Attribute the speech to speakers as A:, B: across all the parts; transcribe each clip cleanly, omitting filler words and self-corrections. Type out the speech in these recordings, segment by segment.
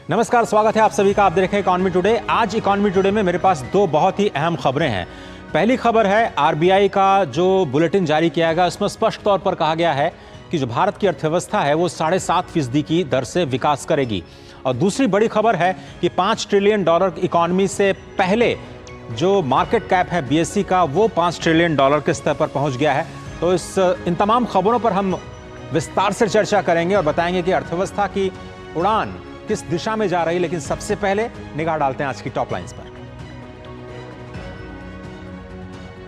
A: नमस्कार, स्वागत है आप सभी का। आप देख रहे हैं इकॉनमी टुडे। आज इकॉनमी टुडे में मेरे पास दो बहुत ही अहम खबरें हैं। पहली खबर है आरबीआई का जो बुलेटिन जारी किया गया, उसमें स्पष्ट तौर पर कहा गया है कि जो भारत की अर्थव्यवस्था है वो 7.5% की दर से विकास करेगी। और दूसरी बड़ी खबर है कि $5 ट्रिलियन इकॉनमी से पहले जो मार्केट कैप है बीएसई का, वो $5 ट्रिलियन के स्तर पर पहुंच गया है। तो इन तमाम खबरों पर हम विस्तार से चर्चा करेंगे और बताएंगे कि अर्थव्यवस्था की उड़ान किस दिशा में जा रही है। लेकिन सबसे पहले निगाह डालते हैं आज की टॉप लाइंस पर।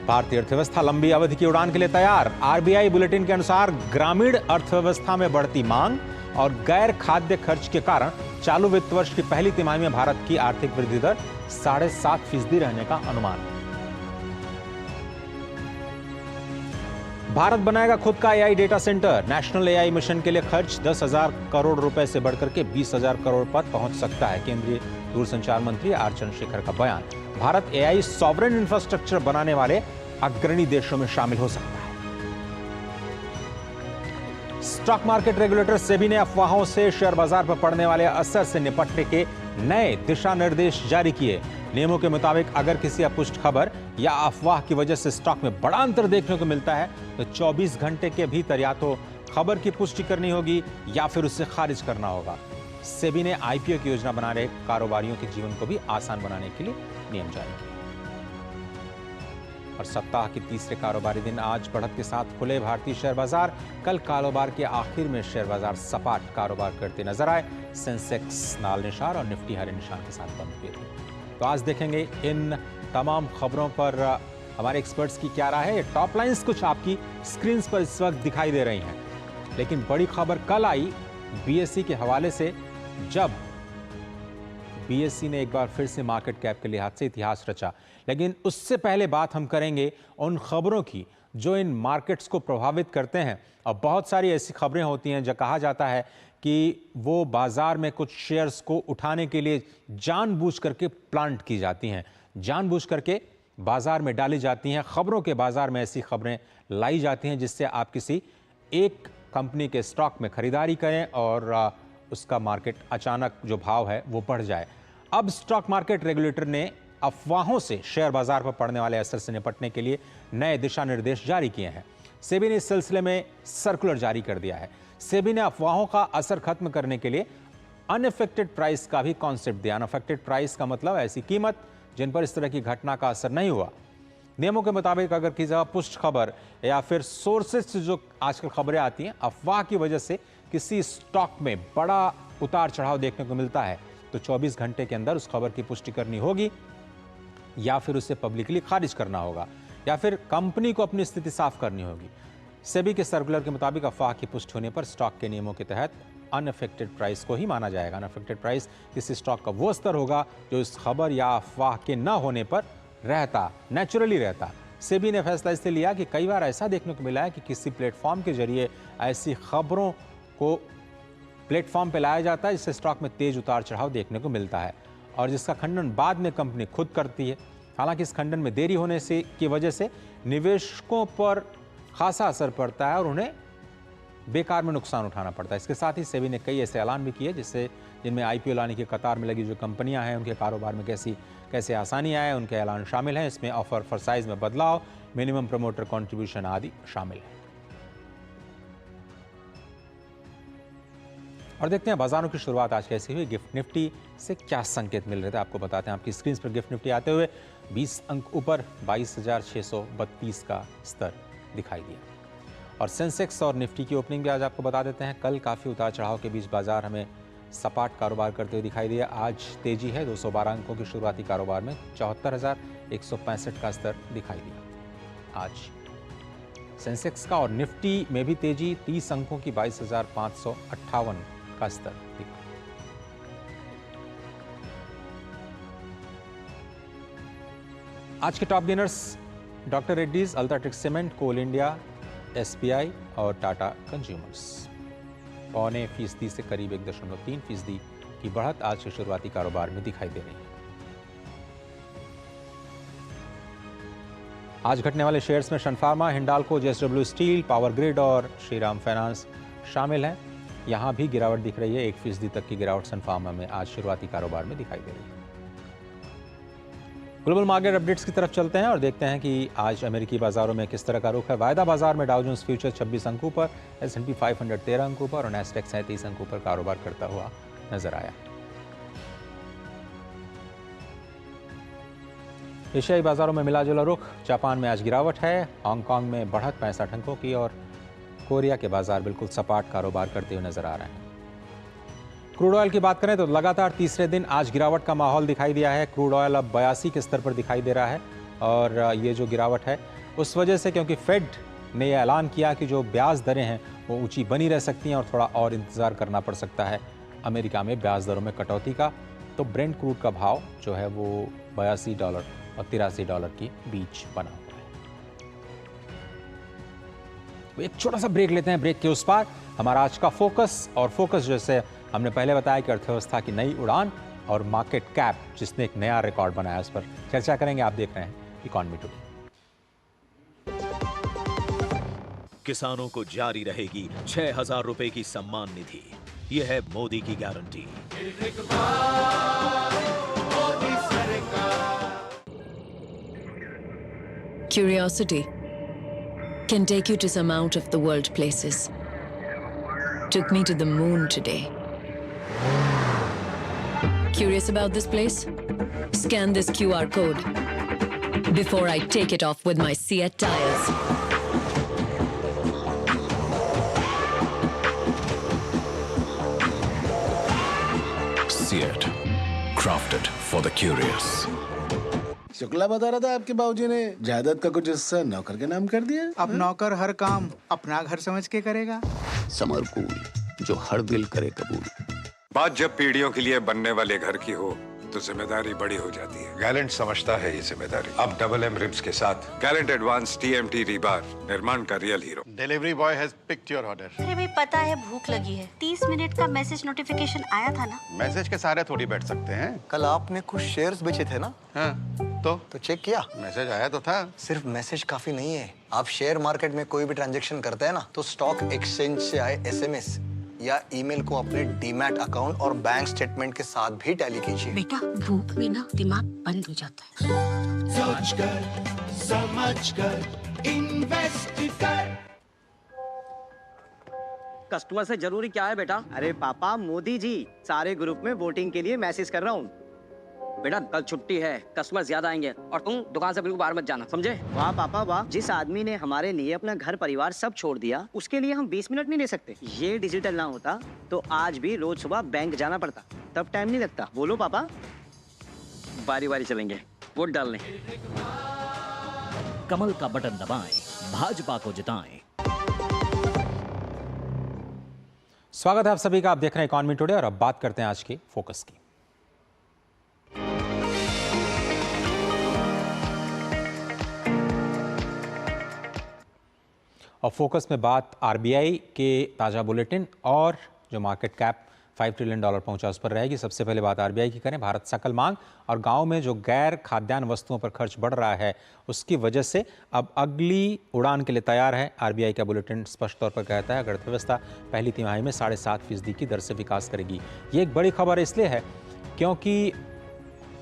A: भारतीय अर्थव्यवस्था लंबी अवधि की उड़ान के लिए तैयार। आरबीआई बुलेटिन के अनुसार ग्रामीण अर्थव्यवस्था में बढ़ती मांग और गैर खाद्य खर्च के कारण चालू वित्त वर्ष की पहली तिमाही में भारत की आर्थिक वृद्धि दर 7.5% रहने का अनुमान। भारत बनाएगा खुद का AI data centre. National AI mission के लिए खर्च 10,000 करोड़ रुपए से बढ़कर के 20,000 करोड़ पर पहुंच सकता है। केंद्रीय दूरसंचार मंत्री आर चंद्रशेखर का बयान। भारत एआई सॉवरेन इंफ्रास्ट्रक्चर बनाने वाले अग्रणी देशों में शामिल हो सकता है। स्टॉक मार्केट रेगुलेटर सेबी ने अफवाहों से शेयर बाजार पर पड़ने वाले असर से निपटने के नए दिशा निर्देश जारी किए। नियमों के मुताबिक अगर किसी अपुष्ट खबर या अफवाह की वजह से स्टॉक में बड़ा अंतर देखने को मिलता है तो 24 घंटे के भीतर या तो खबर की पुष्टि करनी होगी या फिर उसे खारिज करना होगा। सेबी ने आईपीओ की योजना बना रहे कारोबारियों के जीवन को भी आसान बनाने के लिए नियम जारी किए। और सप्ताह के तीसरे कारोबारी दिन आज बढ़त के साथ खुले भारतीय शेयर बाजार। कल कारोबार के आखिर में शेयर बाजार सपाट कारोबार करते नजर आए। सेंसेक्स लाल निशान और निफ्टी हरे निशान के साथ बंद हुए थे। तो आज देखेंगे इन तमाम खबरों पर हमारे एक्सपर्ट्स की क्या राय है। टॉप लाइंस कुछ आपकी स्क्रीन पर इस वक्त दिखाई दे रही हैं, लेकिन बड़ी खबर कल आई बीएसई के हवाले से, जब बीएसई ने एक बार फिर से मार्केट कैप के लिहाज से इतिहास रचा। लेकिन उससे पहले बात हम करेंगे उन खबरों की जो इन मार्केट्स को प्रभावित करते हैं। और बहुत सारी ऐसी खबरें होती हैं जो कहा जाता है कि वो बाजार में कुछ शेयर्स को उठाने के लिए जानबूझ करके प्लांट की जाती हैं, जानबूझ करके बाजार में डाली जाती हैं। खबरों के बाजार में ऐसी खबरें लाई जाती हैं जिससे आप किसी एक कंपनी के स्टॉक में खरीदारी करें और उसका मार्केट अचानक जो भाव है वो बढ़ जाए। अब स्टॉक मार्केट रेगुलेटर ने अफवाहों से शेयर बाजार पर पड़ने वाले असर से निपटने के लिए नए दिशा निर्देश जारी किए हैं। सेबी ने इस सिलसिले में सर्कुलर जारी कर दिया है। सेबी ने अफवाहों का असर खत्म करने के लिए अनअफेक्टेड प्राइस का भी कॉन्सेप्ट दिया। अनअफेक्टेड प्राइस का मतलब ऐसी कीमत जिन पर इस तरह की घटना का असर नहीं हुआ। नियमों के मुताबिक अगर किसी जगह पुष्ट खबर या फिर सोर्सेस से जो आजकल खबरें आती हैं, अफवाह की वजह से किसी स्टॉक में बड़ा उतार चढ़ाव देखने को मिलता है तो 24 घंटे के अंदर उस खबर की पुष्टि करनी होगी या फिर उसे पब्लिकली खारिज करना होगा या फिर कंपनी को अपनी स्थिति साफ करनी होगी। सेबी के सर्कुलर के मुताबिक अफवाह की पुष्टि होने पर स्टॉक के नियमों के तहत अनअफेक्टेड प्राइस को ही माना जाएगा। अनअफेक्टेड प्राइस किसी स्टॉक का वो स्तर होगा जो इस खबर या अफवाह के न होने पर रहता, नेचुरली रहता। सेबी ने फैसला इसलिए लिया कि कई बार ऐसा देखने को मिला है कि किसी प्लेटफॉर्म के जरिए ऐसी खबरों को प्लेटफॉर्म पर लाया जाता है जिससे स्टॉक में तेज उतार चढ़ाव देखने को मिलता है और जिसका खंडन बाद में कंपनी खुद करती है। हालांकि इस खंडन में देरी होने से की वजह से निवेशकों पर खासा असर पड़ता है और उन्हें बेकार में नुकसान उठाना पड़ता है। इसके साथ ही सेबी ने कई ऐसे ऐलान भी किए जिनमें आईपीओ लाने की कतार में लगी जो कंपनियां हैं उनके कारोबार में कैसे आसानी आए, उनके ऐलान शामिल हैं। इसमें ऑफर फॉर साइज में बदलाव, मिनिमम प्रमोटर कंट्रीब्यूशन आदि शामिल है। और देखते हैं बाजारों की शुरुआत आज कैसी हुई। गिफ्ट निफ्टी से क्या संकेत मिल रहे थे आपको बताते हैं। आपकी स्क्रीन पर गिफ्ट निफ्टी आते हुए 20 अंक ऊपर 22,632 का स्तर दिखाई दिया। और सेंसेक्स और निफ्टी की ओपनिंग भी आज आपको बता देते हैं। कल काफ़ी उतार चढ़ाव के बीच बाजार हमें सपाट कारोबार करते हुए दिखाई दिया। आज तेजी है। 212 अंकों की शुरुआती कारोबार में 74,165 का स्तर दिखाई दिया आज सेंसेक्स का। और निफ्टी में भी तेजी, 30 अंकों की 22,558 का स्तर दिखा। आज के top gainers doctor Reddy's, UltraTech cement, coal India, SBI और टाटा कंज्यूमर्स। 0.25% से करीब 1.3% की बढ़त आज के शुरुआती कारोबार में दिखाई दे रही है। आज घटने वाले शेयर्स में Sun Pharma, Hindalco, JSW steel, power grid और श्रीराम फाइनेंस शामिल हैं। यहाँ भी गिरावट दिख रही है। 1% तक की गिरावट सन फार्मा में आज शुरुआती कारोबार में दिखाई दे रही है। ग्लोबल मार्केट अपडेट्स की तरफ चलते हैं और देखते हैं कि आज अमेरिकी बाजारों में किस तरह का रुख है। वायदा बाजार में डाउ जोन्स फ्यूचर 26 अंकों पर, S&P 500 13 अंकों पर और नैस्डैक 37 अंकों पर कारोबार करता हुआ नजर आया। एशियाई बाजारों में मिला जुला रुख। जापान में आज गिरावट है, हांगकांग में बढ़त 65 अंकों की और कोरिया के बाजार बिल्कुल सपाट कारोबार करते हुए नजर आ रहे हैं। क्रूड ऑयल की बात करें तो लगातार तीसरे दिन आज गिरावट का माहौल दिखाई दिया है। क्रूड ऑयल अब 82 के स्तर पर दिखाई दे रहा है और ये जो गिरावट है उस वजह से क्योंकि फेड ने यह ऐलान किया कि जो ब्याज दरें हैं वो ऊंची बनी रह सकती हैं और थोड़ा और इंतजार करना पड़ सकता है अमेरिका में ब्याज दरों में कटौती का। तो ब्रेंट क्रूड का भाव जो है वो $82 और $83 के बीच बना हुआ है। एक छोटा सा ब्रेक लेते हैं। ब्रेक के उस पार हमारा आज का फोकस, और फोकस जैसे हमने पहले बताया कि अर्थव्यवस्था की नई उड़ान और मार्केट कैप जिसने एक नया रिकॉर्ड बनाया, उस पर चर्चा करेंगे। आप देख रहे हैं इकॉनमी टुडे।
B: किसानों को जारी रहेगी 6,000 रुपए की सम्मान निधि। यह है मोदी की guarantee.
C: Curiosity can take you to some out of the world places. Took me to the moon today. Curious about this place? Scan this QR code before I take it off with my Seat tires.
D: Seat, crafted for the curious.
E: Shukla बता रहा था आपके बाबूजी ने जायदाद का कुछ हिस्सा नौकर के नाम कर दिया।
F: अब नौकर हर काम अपना घर समझ के करेगा।
G: समर कूल, जो हर दिल करे कबूल।
H: बात जब पीढ़ियों के लिए बनने वाले घर की हो तो जिम्मेदारी बड़ी हो जाती है। गैलेंट समझता है ये जिम्मेदारी। अब डबल एम रिब्स के साथ गैलेंट एडवांस TMT रीबार, निर्माण का real hero.
E: Delivery boy has picked your order.
I: अरे भाई पता है भूख लगी है। 30 मिनट का मैसेज नोटिफिकेशन आया था ना।
E: मैसेज के सारे थोड़ी बैठ सकते हैं।
J: कल आपने कुछ शेयर्स बेचे थे ना?
E: हाँ, तो
J: चेक किया?
E: मैसेज आया तो था।
J: सिर्फ मैसेज काफी नहीं है। आप शेयर मार्केट में कोई भी ट्रांजैक्शन करते हैं ना, तो स्टॉक एक्सचेंज से आए SMS या ईमेल को अपने डीमैट अकाउंट और बैंक स्टेटमेंट के साथ भी टैली कीजिए।
I: बेटा भूख में ना दिमाग बंद हो जाता है।
K: सोचकर समझकर इन्वेस्ट कर।
L: कस्टमर से जरूरी क्या है बेटा?
M: अरे पापा, मोदी जी सारे ग्रुप में वोटिंग के लिए मैसेज कर रहा हूँ।
L: बेटा कल छुट्टी है, कस्टमर ज्यादा आएंगे और तुम दुकान से बिल्कुल बाहर मत जाना, समझे?
M: वाह पापा वाह, जिस आदमी ने हमारे लिए अपना घर परिवार सब छोड़ दिया, उसके लिए हम 20 मिनट नहीं ले सकते। ये डिजिटल ना होता तो आज भी रोज सुबह बैंक जाना पड़ता, तब टाइम नहीं लगता। बोलो पापा।
L: बारी बारी चलेंगे वोट डालने।
B: कमल का बटन दबाएं, भाजपा को जिताएं।
A: स्वागत है आप सभी का। आप देख रहे हैं इकॉनमी टुडे और अब बात करते हैं आज के फोकस की। और फोकस में बात RBI के ताज़ा बुलेटिन और जो मार्केट कैप $5 ट्रिलियन पहुंचा उस पर रहेगी। सबसे पहले बात RBI की करें। भारत सकल मांग और गांव में जो गैर खाद्यान्न वस्तुओं पर खर्च बढ़ रहा है उसकी वजह से अब अगली उड़ान के लिए तैयार है। RBI का बुलेटिन स्पष्ट तौर पर कहता है अर्थव्यवस्था पहली तिमाही में 7.5% की दर से विकास करेगी। ये एक बड़ी खबर इसलिए है क्योंकि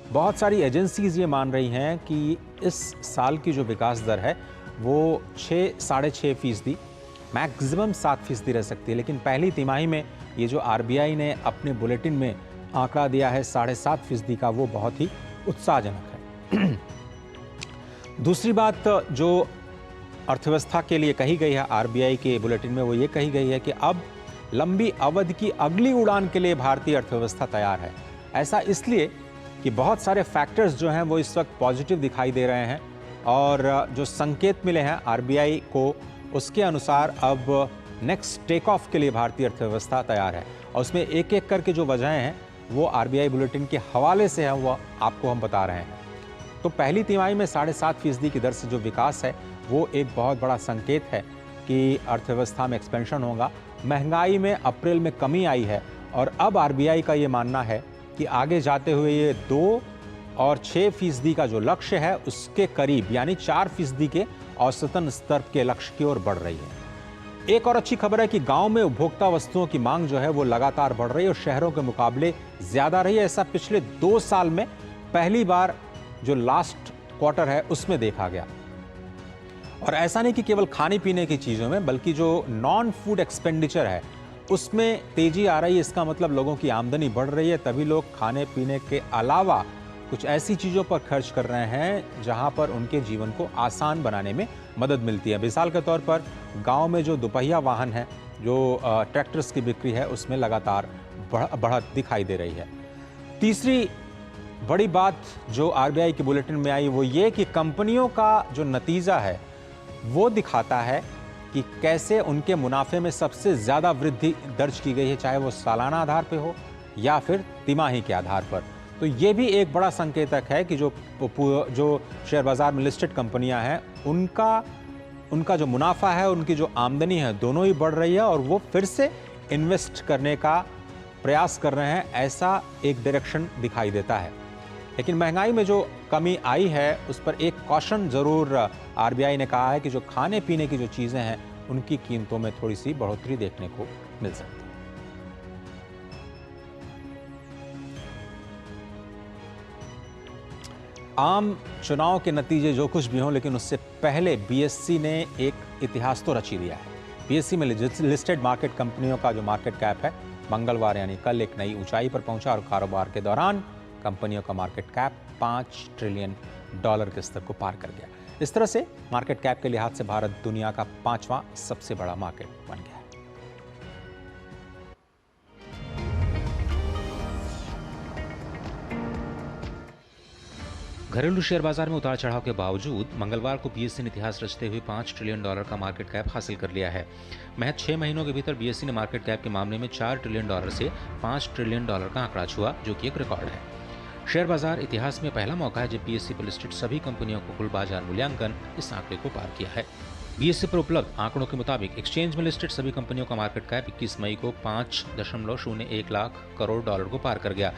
A: बहुत सारी एजेंसीज ये मान रही हैं कि इस साल की जो विकास दर है वो 6-6.5%, मैक्सिमम 7% रह सकती है। लेकिन पहली तिमाही में ये जो RBI ने अपने बुलेटिन में आंकड़ा दिया है 7.5% का, वो बहुत ही उत्साहजनक है। दूसरी बात जो अर्थव्यवस्था के लिए कही गई है RBI के बुलेटिन में, वो ये कही गई है कि अब लंबी अवधि की अगली उड़ान के लिए भारतीय अर्थव्यवस्था तैयार है। ऐसा इसलिए कि बहुत सारे फैक्टर्स जो हैं वो इस वक्त पॉजिटिव दिखाई दे रहे हैं और जो संकेत मिले हैं RBI को उसके अनुसार अब नेक्स्ट टेक ऑफ के लिए भारतीय अर्थव्यवस्था तैयार है। और उसमें एक एक करके जो वजहें हैं वो RBI बुलेटिन के हवाले से है, वो आपको हम बता रहे हैं। तो पहली तिमाही में 7.5% की दर से जो विकास है वो एक बहुत बड़ा संकेत है कि अर्थव्यवस्था में एक्सपेंशन होगा। महंगाई में अप्रैल में कमी आई है और अब RBI का ये मानना है कि आगे जाते हुए ये 2 और 6% का जो लक्ष्य है उसके करीब यानी 4% के औसतन स्तर के लक्ष्य की ओर बढ़ रही है। एक और अच्छी खबर है कि गांव में उपभोक्ता वस्तुओं की मांग जो है वो लगातार बढ़ रही है और शहरों के मुकाबले ज्यादा रही है। ऐसा पिछले 2 साल में पहली बार जो लास्ट क्वार्टर है उसमें देखा गया। और ऐसा नहीं कि केवल खाने पीने की चीजों में, बल्कि जो नॉन फूड एक्सपेंडिचर है उसमें तेजी आ रही है। इसका मतलब लोगों की आमदनी बढ़ रही है, तभी लोग खाने पीने के अलावा कुछ ऐसी चीजों पर खर्च कर रहे हैं जहां पर उनके जीवन को आसान बनाने में मदद मिलती है। मिसाल के तौर पर गांव में जो दोपहिया वाहन है, जो ट्रैक्टर्स की बिक्री है, उसमें लगातार बढ़त दिखाई दे रही है। तीसरी बड़ी बात जो आरबीआई के बुलेटिन में आई वो ये कि कंपनियों का जो नतीजा है वो दिखाता है कि कैसे उनके मुनाफे में सबसे ज्यादा वृद्धि दर्ज की गई है, चाहे वो सालाना आधार पर हो या फिर तिमाही के आधार पर। तो ये भी एक बड़ा संकेतक है कि जो शेयर बाजार में लिस्टेड कंपनियां हैं उनका जो मुनाफा है, उनकी जो आमदनी है, दोनों ही बढ़ रही है और वो फिर से इन्वेस्ट करने का प्रयास कर रहे हैं, ऐसा एक डायरेक्शन दिखाई देता है। लेकिन महंगाई में जो कमी आई है उस पर एक कॉशन जरूर आरबीआई ने कहा है कि जो खाने पीने की जो चीजें हैं उनकी कीमतों में थोड़ी सी बढ़ोतरी देखने को मिल सकती है। आम चुनाव के नतीजे जो कुछ भी हों, लेकिन उससे पहले बीएसई ने एक इतिहास तो रच ही दिया है। बीएसई में लिस्टेड मार्केट कंपनियों का जो मार्केट कैप है मंगलवार यानी कल एक नई ऊंचाई पर पहुंचा और कारोबार के दौरान कंपनियों का मार्केट कैप $5 ट्रिलियन के स्तर को पार कर गया। इस तरह से मार्केट कैप के लिहाज से भारत दुनिया का 5वां सबसे बड़ा मार्केट बन गया है। घरेलू शेयर बाजार में उतार चढ़ाव के बावजूद मंगलवार को बीएसई ने इतिहास रचते हुए $5 ट्रिलियन का मार्केट कैप हासिल कर लिया है। महज 6 महीनों के भीतर बीएसई ने मार्केट कैप के मामले में $4 ट्रिलियन से $5 ट्रिलियन का आंकड़ा छुआ, जो कि एक रिकॉर्ड है। शेयर बाजार इतिहास में पहला मौका है जब बीएसई पर लिस्टेड सभी कंपनियों को कुल बाजार मूल्यांकन इस आंकड़े को पार किया है। बीएसई पर उपलब्ध आंकड़ों के मुताबिक एक्सचेंज में लिस्टेड सभी कंपनियों का मार्केट कैप 21 मई को $5.01 लाख करोड़ को पार कर गया।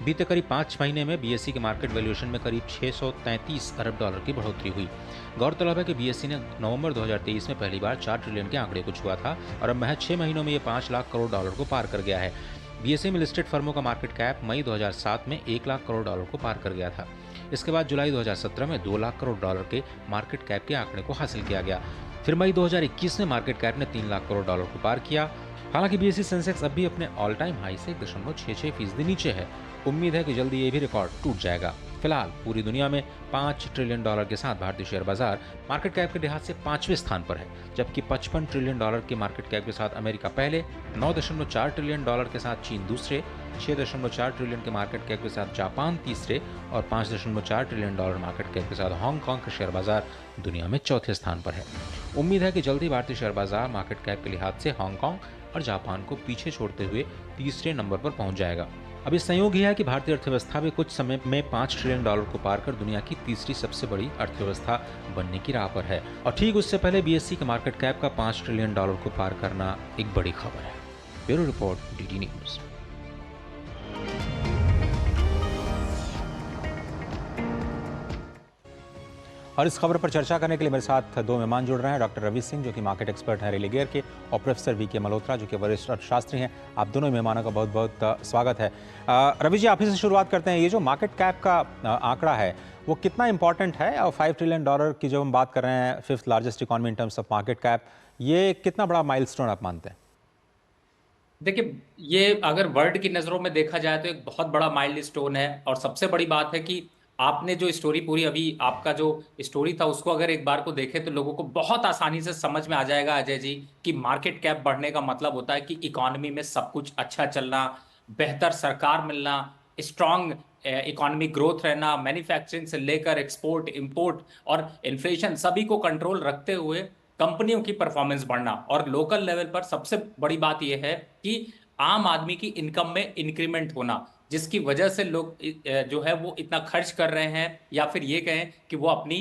A: बीते करीब 5 महीने में बीएसई के मार्केट वैल्यूएशन में करीब $633 अरब की बढ़ोतरी हुई। गौरतलब है कि बीएसई ने नवंबर 2023 में पहली बार 4 ट्रिलियन के आंकड़े को छुआ था और अब महज 6 महीनों में ये $5 लाख करोड़ को पार कर गया है। बीएसई में लिस्टेड फर्मों का मार्केट कैप मई 2007 में $1 लाख करोड़ को पार कर गया था। इसके बाद जुलाई 2017 में $2 लाख करोड़ के मार्केट कैप के आंकड़े को हासिल किया गया। फिर मई 2021 में मार्केट कैप ने $3 लाख करोड़ को पार किया। हालांकि बीएसई सेंसेक्स अब भी अपने ऑल टाइम हाई से 1.66% नीचे है। उम्मीद है कि जल्दी ये भी रिकॉर्ड टूट जाएगा। फिलहाल पूरी दुनिया में $5 ट्रिलियन के साथ भारतीय शेयर बाजार मार्केट कैप के लिहाज से 5वें स्थान पर है, जबकि $55 ट्रिलियन के मार्केट कैप के साथ अमेरिका पहले, $9.4 ट्रिलियन के साथ चीन दूसरे, $6.4 ट्रिलियन के मार्केट कैप के साथ जापान तीसरे और $5.4 ट्रिलियन मार्केट कैप के साथ हांगकांग का शेयर बाजार दुनिया में चौथे स्थान पर है। उम्मीद है कि जल्दी भारतीय शेयर बाजार मार्केट कैप के लिहाज से हांगकांग और जापान को पीछे छोड़ते हुए तीसरे नंबर पर पहुंच जाएगा। अब इस संयोग ही है कि भारतीय अर्थव्यवस्था भी कुछ समय में $5 ट्रिलियन को पार कर दुनिया की तीसरी सबसे बड़ी अर्थव्यवस्था बनने की राह पर है। और ठीक उससे पहले बीएसई के मार्केट कैप का $5 ट्रिलियन को पार करना एक बड़ी खबर है। Bureau report, DD news. और इस खबर पर चर्चा करने के लिए मेरे साथ 2 मेहमान जुड़ रहे हैं। डॉक्टर रवि सिंह, जो कि मार्केट एक्सपर्ट हैं रेलिगेयर के, और प्रोफेसर वीके मल्होत्रा, जो कि वरिष्ठ अर्थशास्त्री हैं। आप दोनों मेहमानों का बहुत बहुत स्वागत है। रवि जी, आप ही से शुरुआत करते हैं। ये जो मार्केट कैप का आंकड़ा है वो कितना इंपॉर्टेंट है? और $5 ट्रिलियन की जब हम बात कर रहे हैं, 5th largest economy in terms of market cap, ये कितना बड़ा माइलस्टोन आप मानते हैं?
N: देखिए, ये अगर वर्ल्ड की नज़रों में देखा जाए तो एक बहुत बड़ा माइलस्टोन है। और सबसे बड़ी बात है कि आपने जो स्टोरी पूरी अभी आपका जो स्टोरी था उसको अगर एक बार को देखें तो लोगों को बहुत आसानी से समझ में आ जाएगा अजय जी कि मार्केट कैप बढ़ने का मतलब होता है कि इकोनॉमी में सब कुछ अच्छा चलना, बेहतर सरकार मिलना, स्ट्रांग इकोनॉमी ग्रोथ रहना, मैन्युफैक्चरिंग से लेकर एक्सपोर्ट, इंपोर्ट और इन्फ्लेशन सभी को कंट्रोल रखते हुए कंपनियों की परफॉर्मेंस बढ़ना। और लोकल लेवल पर सबसे बड़ी बात यह है कि आम आदमी की इनकम में इंक्रीमेंट होना, जिसकी वजह से लोग जो है वो इतना खर्च कर रहे हैं, या फिर ये कहें कि वो अपनी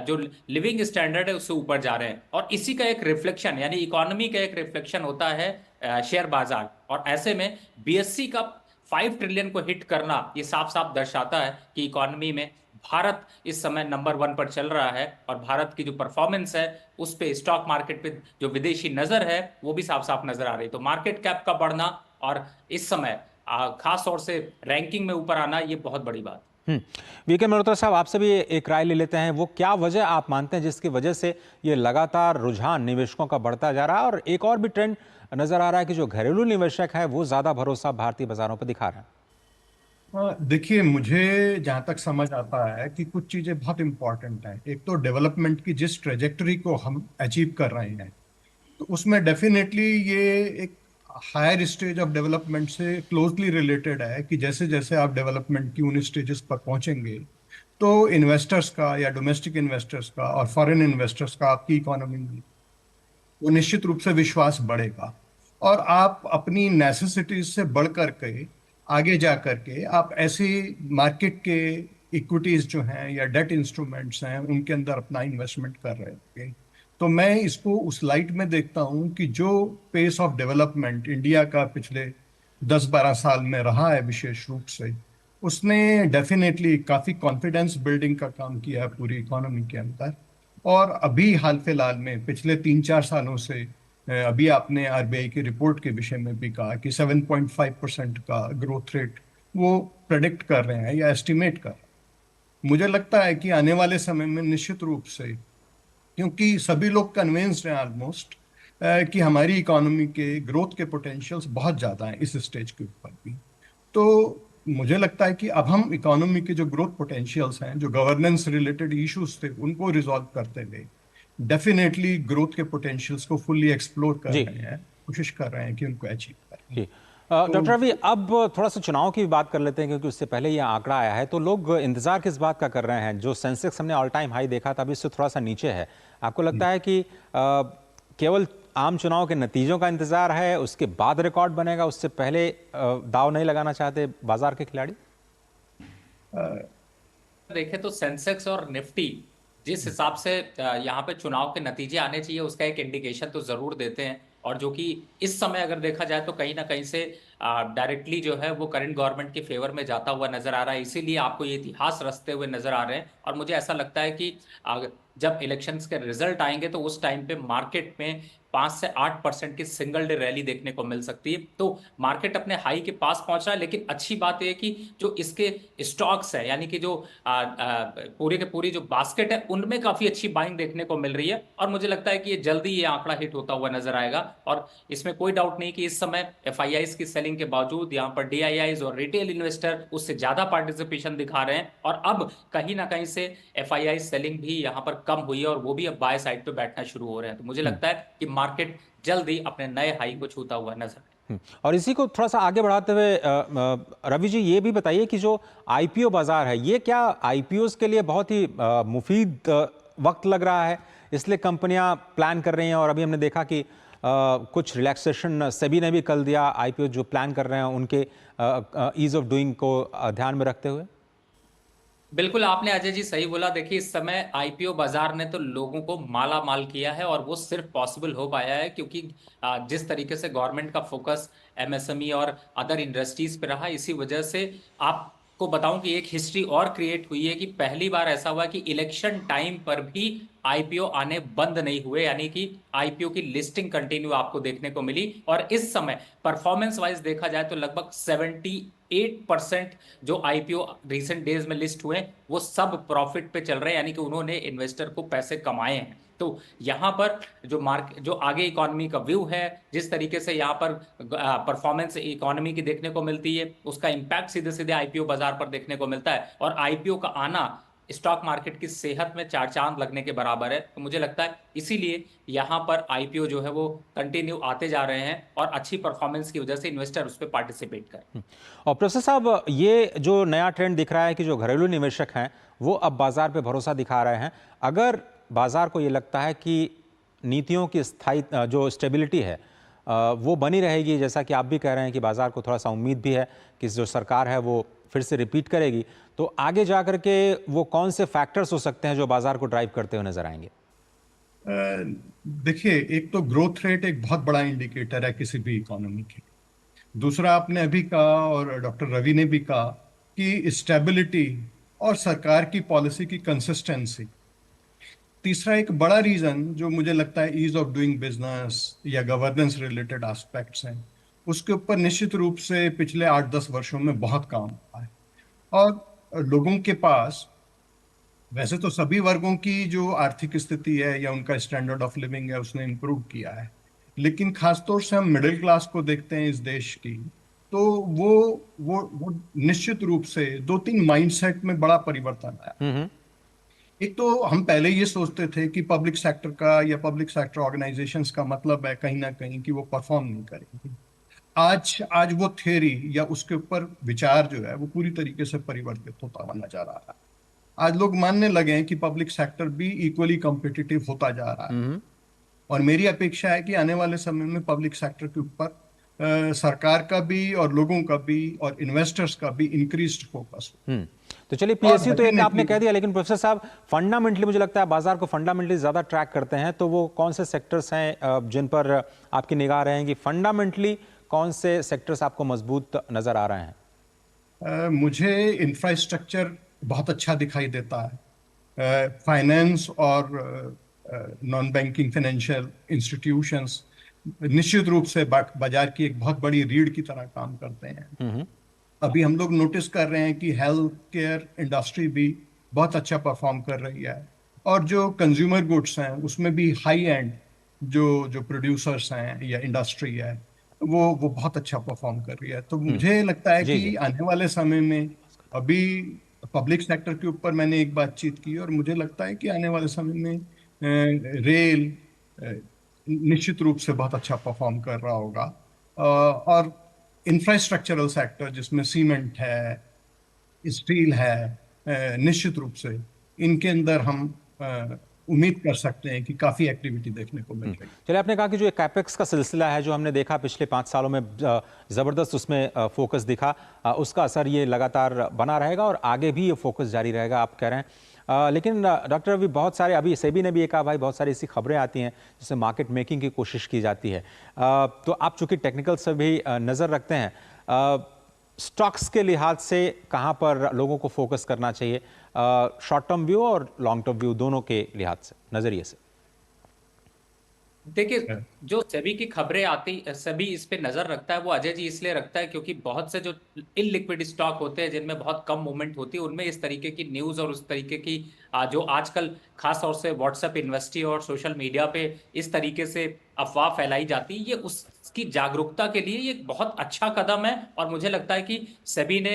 N: जो लिविंग स्टैंडर्ड है उससे ऊपर जा रहे हैं। और इसी का एक रिफ्लेक्शन, यानी इकोनॉमी का एक रिफ्लेक्शन होता है शेयर बाजार। और ऐसे में बीएसई का 5 ट्रिलियन को हिट करना ये साफ साफ दर्शाता है कि इकोनॉमी में भारत इस समय नंबर 1 पर चल रहा है और भारत की जो परफॉर्मेंस है उस पे स्टॉक मार्केट पे जो विदेशी नजर है वो भी साफ साफ नजर आ रही है। तो मार्केट कैप का बढ़ना और इस समय खास तौर से रैंकिंग में ऊपर आना, ये बहुत बड़ी बात।
A: वीके मल्होत्रा साहब, आपसे भी एक राय ले लेते हैं। वो क्या वजह आप मानते हैं जिसकी वजह से ये लगातार रुझान निवेशकों का बढ़ता जा रहा है? और एक और भी ट्रेंड नजर आ रहा है कि जो घरेलू निवेशक है वो ज्यादा भरोसा भारतीय बाजारों पर दिखा रहे हैं।
O: देखिए, मुझे जहाँ तक समझ आता है कि कुछ चीज़ें बहुत इम्पोर्टेंट हैं। एक तो डेवलपमेंट की जिस ट्रेजेक्टरी को हम अचीव कर रहे हैं, तो उसमें डेफिनेटली ये एक हायर स्टेज ऑफ डेवलपमेंट से क्लोजली रिलेटेड है कि जैसे जैसे आप डेवलपमेंट की उन स्टेजेस पर पहुंचेंगे तो इन्वेस्टर्स का या डोमेस्टिक इन्वेस्टर्स का और फॉरेन इन्वेस्टर्स का आपकी इकोनॉमी में वो निश्चित रूप से विश्वास बढ़ेगा और आप अपनी नेसेसिटीज से बढ़ कर के आगे जा करके आप ऐसी मार्केट के इक्विटीज जो हैं या डेट इंस्ट्रूमेंट्स हैं उनके अंदर अपना इन्वेस्टमेंट कर रहे हैं। तो मैं इसको उस लाइट में देखता हूं कि जो पेस ऑफ डेवलपमेंट इंडिया का पिछले 10-12 साल में रहा है विशेष रूप से, उसने डेफिनेटली काफ़ी कॉन्फिडेंस बिल्डिंग का काम किया है पूरी इकोनॉमी के अंदर। और अभी हाल फिलहाल में पिछले 3-4 सालों से अभी आपने आरबीआई की रिपोर्ट के विषय में भी कहा कि 7.5% का ग्रोथ रेट वो प्रेडिक्ट कर रहे हैं या एस्टिमेट कर रहे हैं। मुझे लगता है कि आने वाले समय में निश्चित रूप से, क्योंकि सभी लोग कन्विंस्ड हैं ऑलमोस्ट कि हमारी इकोनॉमी के ग्रोथ के पोटेंशियल्स बहुत ज़्यादा हैं इस स्टेज के ऊपर भी, तो मुझे लगता है कि अब हम इकोनॉमी के जो ग्रोथ पोटेंशियल्स हैं, जो गवर्नेंस रिलेटेड इश्यूज थे, उनको रिजॉल्व करते हुए डेफिनेटली ग्रोथ के पोटेंशियल्स को फुल्ली एक्सप्लोर कर रहे हैं, कोशिश कर रहे हैं कि उनको अचीव करें।
A: डॉक्टर रवि, अब थोड़ा सा चुनाव की बात कर लेते हैं क्योंकि उससे पहले ये आंकड़ा आया है, तो लोग इंतजार किस बात का कर रहे हैं? जो सेंसेक्स हमने ऑल टाइम हाई देखा था, अभी इससे थोड़ा सा नीचे है। आपको लगता है कि केवल आम चुनाव के नतीजों का इंतजार है, उसके बाद रिकॉर्ड बनेगा, उससे पहले दाव नहीं लगाना चाहते बाजार के खिलाड़ी?
N: देखें तो सेंसेक्स और निफ्टी जिस हिसाब से यहाँ पे चुनाव के नतीजे आने चाहिए उसका एक इंडिकेशन तो जरूर देते हैं, और जो कि इस समय अगर देखा जाए तो कहीं ना कहीं से डायरेक्टली जो है वो करंट गवर्नमेंट के फेवर में जाता हुआ नजर आ रहा है। इसीलिए आपको ये इतिहास रचते हुए नजर आ रहे हैं। और मुझे ऐसा लगता है कि जब इलेक्शंस के रिजल्ट आएंगे तो उस टाइम पे मार्केट में 5 से 8% की सिंगल डे रैली देखने को मिल सकती है। तो मार्केट अपने हाई के पास पहुंच रहा है, लेकिन अच्छी बात यह है कि जो इसके स्टॉक्स है, यानी कि जो पूरे के पूरी जो बास्केट है, उनमें काफी अच्छी बाइंग देखने को मिल रही है। और मुझे लगता है कि ये जल्दी ये आंकड़ा हिट होता हुआ नजर आएगा। और इसमें कोई डाउट नहीं कि इस समय FIIs की सेलिंग के बावजूद यहाँ पर DIIs और रिटेल इन्वेस्टर उससे ज्यादा पार्टिसिपेशन दिखा रहे हैं। और अब कहीं ना कहीं से FII सेलिंग भी यहाँ पर कम हुई है और वो भी अब बाय साइड पे बैठना शुरू हो रहे हैं। तो मुझे लगता है कि मार्केट जल्दी अपने नए हाई को छूता हुआ नजर।
A: और इसी को थोड़ा सा आगे बढ़ाते हुए रवि जी ये भी बताइए कि जो IPO बाजार है, ये क्या IPOs के लिए बहुत ही मुफीद वक्त लग रहा है, इसलिए कंपनियां प्लान कर रही हैं? और अभी हमने देखा कि कुछ रिलैक्सेशन सेबी ने भी कल दिया IPO जो प्लान कर रहे हैं उनके ईज ऑफ डूइंग को ध्यान में रखते हुए।
N: बिल्कुल, आपने अजय जी सही बोला। देखिए, इस समय IPO बाजार ने तो लोगों को माला माल किया है और वो सिर्फ पॉसिबल हो पाया है क्योंकि जिस तरीके से गवर्नमेंट का फोकस MSME और अदर इंडस्ट्रीज पे रहा, इसी वजह से आपको बताऊं कि एक हिस्ट्री और क्रिएट हुई है कि पहली बार ऐसा हुआ कि इलेक्शन टाइम पर भी IPO आने बंद नहीं हुए, यानी कि IPO की लिस्टिंग कंटिन्यू आपको देखने को मिली। और इस समय परफॉर्मेंस वाइज देखा जाए तो लगभग 78% जो IPO रिसेंट डेज में लिस्ट हुए वो सब प्रॉफिट पे चल रहे हैं, यानी कि उन्होंने इन्वेस्टर को पैसे कमाए हैं। तो यहाँ पर जो आगे इकोनॉमी का व्यू है, जिस तरीके से यहाँ पर परफॉर्मेंस इकोनॉमी की देखने को मिलती है, उसका इम्पैक्ट सीधे सीधे IPO बाजार पर देखने को मिलता है। और IPO का आना स्टॉक मार्केट की सेहत में 4 चांद लगने के बराबर है। तो मुझे लगता है इसीलिए यहाँ पर IPO जो है वो कंटिन्यू आते जा रहे हैं और अच्छी परफॉर्मेंस की वजह से इन्वेस्टर उस पर पार्टिसिपेट करें।
A: और प्रोफेसर साहब, ये जो नया ट्रेंड दिख रहा है कि जो घरेलू निवेशक हैं वो अब बाजार पे भरोसा दिखा रहे हैं, अगर बाजार को ये लगता है कि नीतियों की स्थायी जो स्टेबिलिटी है वो बनी रहेगी, जैसा कि आप भी कह रहे हैं कि बाजार को थोड़ा सा उम्मीद भी है कि जो सरकार है वो फिर से रिपीट करेगी, तो आगे जाकर के वो कौन से फैक्टर्स हो सकते हैं जो बाजार को ड्राइव करते हुए नजर आएंगे?
O: देखिए, एक तो ग्रोथ रेट एक बहुत बड़ा इंडिकेटर है किसी भी इकोनॉमी की। दूसरा, आपने अभी कहा और डॉक्टर रवि ने भी कहा कि स्टेबिलिटी और सरकार की पॉलिसी की कंसिस्टेंसी। तीसरा एक बड़ा रीजन जो मुझे लगता है ईज ऑफ डूइंग बिजनेस या गवर्नेंस रिलेटेड एस्पेक्ट्स हैं, उसके ऊपर निश्चित रूप से पिछले 8-10 वर्षों में बहुत काम हुआ है। और लोगों के पास वैसे तो सभी वर्गों की जो आर्थिक स्थिति है या उनका स्टैंडर्ड ऑफ लिविंग है उसने इम्प्रूव किया है, लेकिन खासतौर से हम मिडिल क्लास को देखते हैं इस देश की, तो वो निश्चित रूप से 2-3 माइंडसेट में बड़ा परिवर्तन आया। एक तो हम पहले ये सोचते थे कि पब्लिक सेक्टर का या पब्लिक सेक्टर ऑर्गेनाइजेशंस का मतलब है कहीं ना कहीं कि वो परफॉर्म नहीं करेंगे। आज वो थ्योरी या उसके ऊपर विचार जो है वो पूरी तरीके से परिवर्तित होता हुआ नजर आ रहा है। आज लोग मानने लगे हैं कि पब्लिक सेक्टर भी इक्वली कॉम्पिटिटिव होता जा रहा है, और मेरी अपेक्षा है कि आने वाले समय में पब्लिक सेक्टर के ऊपर सरकार का भी और लोगों का भी और इन्वेस्टर्स का भी इंक्रीज्ड फोकस।
A: तो चलिए, पीएसयू तो एक आपने कह दिया, लेकिन प्रोफेसर साहब फंडामेंटली मुझे लगता है बाजार को फंडामेंटली ज्यादा ट्रैक करते हैं, तो वो कौन से सेक्टर्स हैं जिन पर आपकी निगाह रहेंगी? फंडामेंटली कौन से सेक्टर्स आपको मजबूत नजर आ रहे हैं?
O: मुझे इंफ्रास्ट्रक्चर बहुत अच्छा दिखाई देता है। फाइनेंस और नॉन बैंकिंग फाइनेंशियल इंस्टीट्यूशंस निश्चित रूप से बाजार की एक बहुत बड़ी रीढ़ की तरह काम करते हैं। अभी हम लोग नोटिस कर रहे हैं कि हेल्थ केयर इंडस्ट्री भी बहुत अच्छा परफॉर्म कर रही है, और जो कंज्यूमर गुड्स हैं उसमें भी हाई एंड जो प्रोड्यूसर्स हैं या इंडस्ट्री है वो बहुत अच्छा परफॉर्म कर रही है। तो मुझे लगता है कि आने वाले समय में, अभी पब्लिक सेक्टर के ऊपर मैंने एक बातचीत की, और मुझे लगता है कि आने वाले समय में रेल निश्चित रूप से बहुत अच्छा परफॉर्म कर रहा होगा, और इंफ्रास्ट्रक्चरल सेक्टर जिसमें सीमेंट है, स्टील है, निश्चित रूप से इनके अंदर हम उम्मीद कर सकते हैं कि काफी एक्टिविटी देखने को मिल रही है।
A: चलिए, आपने कहा कि जो कैपेक्स का सिलसिला है जो हमने देखा पिछले 5 सालों में, जबरदस्त उसमें फोकस दिखा, उसका असर ये लगातार बना रहेगा और आगे भी ये फोकस जारी रहेगा आप कह रहे हैं। लेकिन डॉक्टर, अभी बहुत सारे, अभी सेबी ने भी कहा भाई, बहुत सारी ऐसी खबरें आती हैं जिससे मार्केट मेकिंग की कोशिश की जाती है। तो आप चूंकि टेक्निकल से भी नज़र रखते हैं, स्टॉक्स के लिहाज से कहाँ पर लोगों को फोकस करना चाहिए, शॉर्ट टर्म व्यू और लॉन्ग टर्म व्यू दोनों के लिहाज से, नजरिए से?
N: देखिए, जो सेबी की खबरें आती, सभी इस पे नजर रखता है, वो अजय जी इसलिए रखता है क्योंकि बहुत से जो इनलिक्विड स्टॉक होते हैं जिनमें बहुत कम मूवमेंट होती है, उनमें इस तरीके की न्यूज और उस तरीके की जो आजकल खास तौर से व्हाट्सएप इन्वेस्टी और सोशल मीडिया पे इस तरीके से अफवाह फैलाई जाती है, ये उसकी जागरूकता के लिए ये बहुत अच्छा कदम है। और मुझे लगता है कि सेबी ने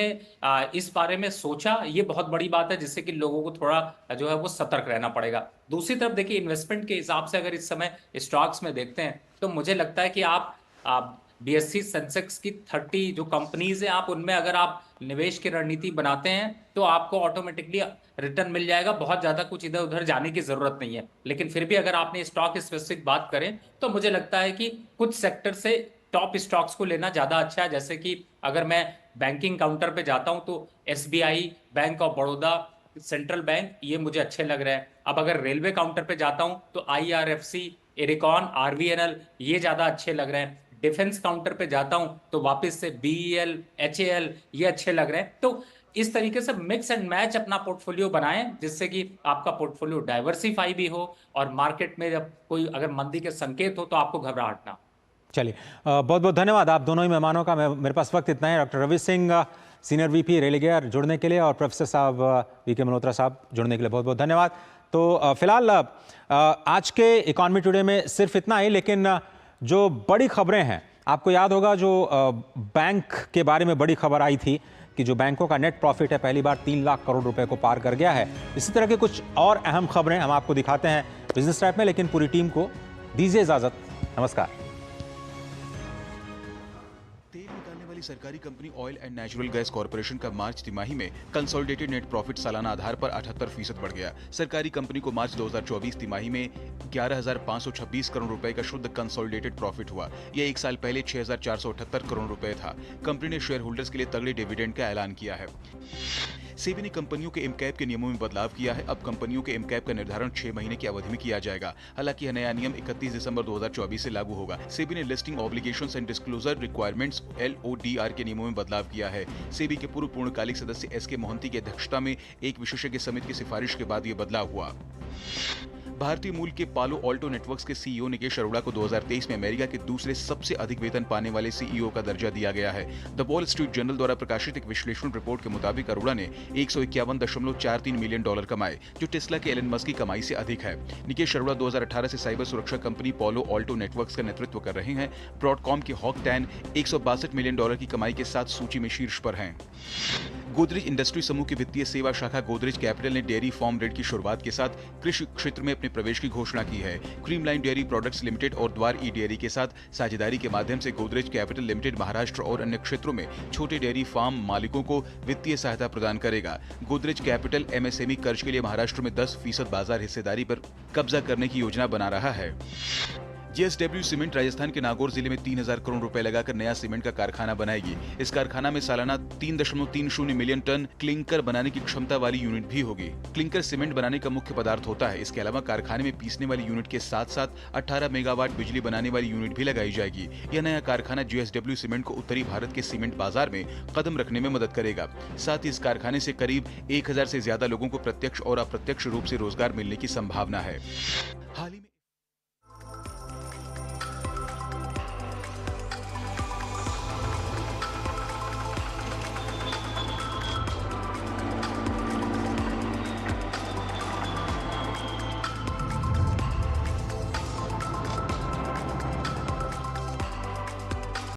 N: इस बारे में सोचा, ये बहुत बड़ी बात है, जिससे कि लोगों को थोड़ा जो है वो सतर्क रहना पड़ेगा। दूसरी तरफ देखिए, इन्वेस्टमेंट के हिसाब से अगर इस समय स्टॉक्स में देखते हैं तो मुझे लगता है कि आप BSE सेंसेक्स की 30 जो कंपनीज हैं, आप उनमें अगर आप निवेश की रणनीति बनाते हैं तो आपको ऑटोमेटिकली रिटर्न मिल जाएगा, बहुत ज्यादा कुछ इधर उधर जाने की जरूरत नहीं है। लेकिन फिर भी अगर आपने स्टॉक स्पेसिफिक बात करें तो मुझे लगता है कि कुछ सेक्टर से टॉप स्टॉक्स को लेना ज्यादा अच्छा है। जैसे कि अगर मैं बैंकिंग काउंटर पे जाता हूं तो SBI, bank of Baroda, central bank, ये मुझे अच्छे लग रहे हैं। अब अगर रेलवे काउंटर पे जाता हूं तो IRFC, एरिकॉन, RVNL, ये ज्यादा अच्छे लग रहे हैं। डिफेंस काउंटर पे जाता हूं तो वापस से BEL, HAL, ये अच्छे लग रहे हैं। तो इस तरीके से मिक्स एंड मैच अपना पोर्टफोलियो बनाएं, जिससे कि आपका पोर्टफोलियो डाइवर्सिफाई भी हो और मार्केट में जब कोई अगर मंदी के संकेत हो तो आपको घबराहट ना।
A: चलिए, बहुत बहुत धन्यवाद आप दोनों ही मेहमानों का। मेरे पास वक्त इतना है। Doctor Ravi Singh, senior VP Religare, जुड़ने के लिए, और प्रोफेसर साहब VK मल्होत्रा साहब जुड़ने के लिए बहुत बहुत धन्यवाद। तो फिलहाल आज के इकॉनमी टुडे में सिर्फ इतना ही, लेकिन जो बड़ी खबरें हैं, आपको याद होगा जो बैंक के बारे में बड़ी खबर आई थी कि जो बैंकों का नेट प्रॉफिट है पहली बार 3 लाख करोड़ रुपए को पार कर गया है। इसी तरह के कुछ और अहम खबरें हम आपको दिखाते हैं बिजनेस रैप में, लेकिन पूरी टीम को दीजिए इजाजत। नमस्कार।
P: सरकारी company oil and natural gas corporation का मार्च तिमाही में कंसोलिडेटेड नेट प्रॉफिट सालाना आधार पर 78% बढ़ गया। सरकारी कंपनी को मार्च 2024 तिमाही में 11,526 करोड़ रुपए का शुद्ध कंसोलिडेटेड प्रॉफिट हुआ। यह एक साल पहले 6,478 करोड़ रुपए था। कंपनी ने शेयर होल्डर्स के लिए तगड़े डिविडेंड का ऐलान किया है। सेबी ने कंपनियों के एमकैप के नियमों में बदलाव किया है। अब कंपनियों के एमकैप का निर्धारण 6 महीने की अवधि में किया जाएगा। हालांकि यह नया नियम 31 दिसंबर 2024 से लागू होगा। सेबी ने listing obligations and disclosure requirements LODR SEBR के नियमों में बदलाव किया है। सेबी के पूर्व पूर्णकालिक सदस्य SK मोहंती की अध्यक्षता में एक विशेषज्ञ समिति की सिफारिश के बाद ये बदलाव हुआ। भारतीय मूल के पालो ऑल्टो नेटवर्क्स के CEO निकेश अरोड़ा को 2023 में अमेरिका के दूसरे सबसे अधिक वेतन पाने वाले CEO का दर्जा दिया गया है। द वॉल स्ट्रीट जर्नल द्वारा प्रकाशित एक विश्लेषण रिपोर्ट के मुताबिक अरोड़ा ने $151.43 मिलियन कमाए, जो टेस्ला के एलन मस्क की कमाई से अधिक है। निकेश अरोड़ा 2018 से साइबर सुरक्षा कंपनी पालो ऑल्टो नेटवर्क्स का नेतृत्व कर रहे हैं। ब्रॉडकॉम के हॉक टैन $162 मिलियन की कमाई के साथ सूची में शीर्ष पर हैं। गोदरेज इंडस्ट्री समूह की वित्तीय सेवा शाखा गोदरेज कैपिटल ने डेयरी फार्म रेट की शुरुआत के साथ कृषि क्षेत्र में अपने प्रवेश की घोषणा की है। क्रीमलाइन डेयरी प्रोडक्ट्स लिमिटेड और द्वार ई डेयरी के साथ साझेदारी के माध्यम से गोदरेज कैपिटल लिमिटेड महाराष्ट्र और अन्य क्षेत्रों में छोटे डेयरी फार्म मालिकों को वित्तीय सहायता प्रदान करेगा। गोदरेज कैपिटल MSME कर्ज के लिए महाराष्ट्र में 10% बाजार हिस्सेदारी पर कब्जा करने की योजना बना रहा है। JSW सीमेंट राजस्थान के नागौर जिले में 3000 करोड़ रुपए लगाकर नया सीमेंट का कारखाना बनाएगी। इस कारखाना में सालाना 3.30 मिलियन टन क्लिंकर बनाने की क्षमता वाली यूनिट भी होगी। क्लिंकर सीमेंट बनाने का मुख्य पदार्थ होता है। इसके अलावा कारखाने में पीसने वाली यूनिट के साथ साथ 18 मेगावाट बिजली बनाने वाली यूनिट भी लगाई जाएगी। यह नया कारखाना JSW सीमेंट को उत्तरी भारत के सीमेंट बाजार में कदम रखने में मदद करेगा। साथ ही इस कारखाने से करीब 1000 से ज्यादा लोगों को प्रत्यक्ष और अप्रत्यक्ष रूप से रोजगार मिलने की संभावना है। हाल ही में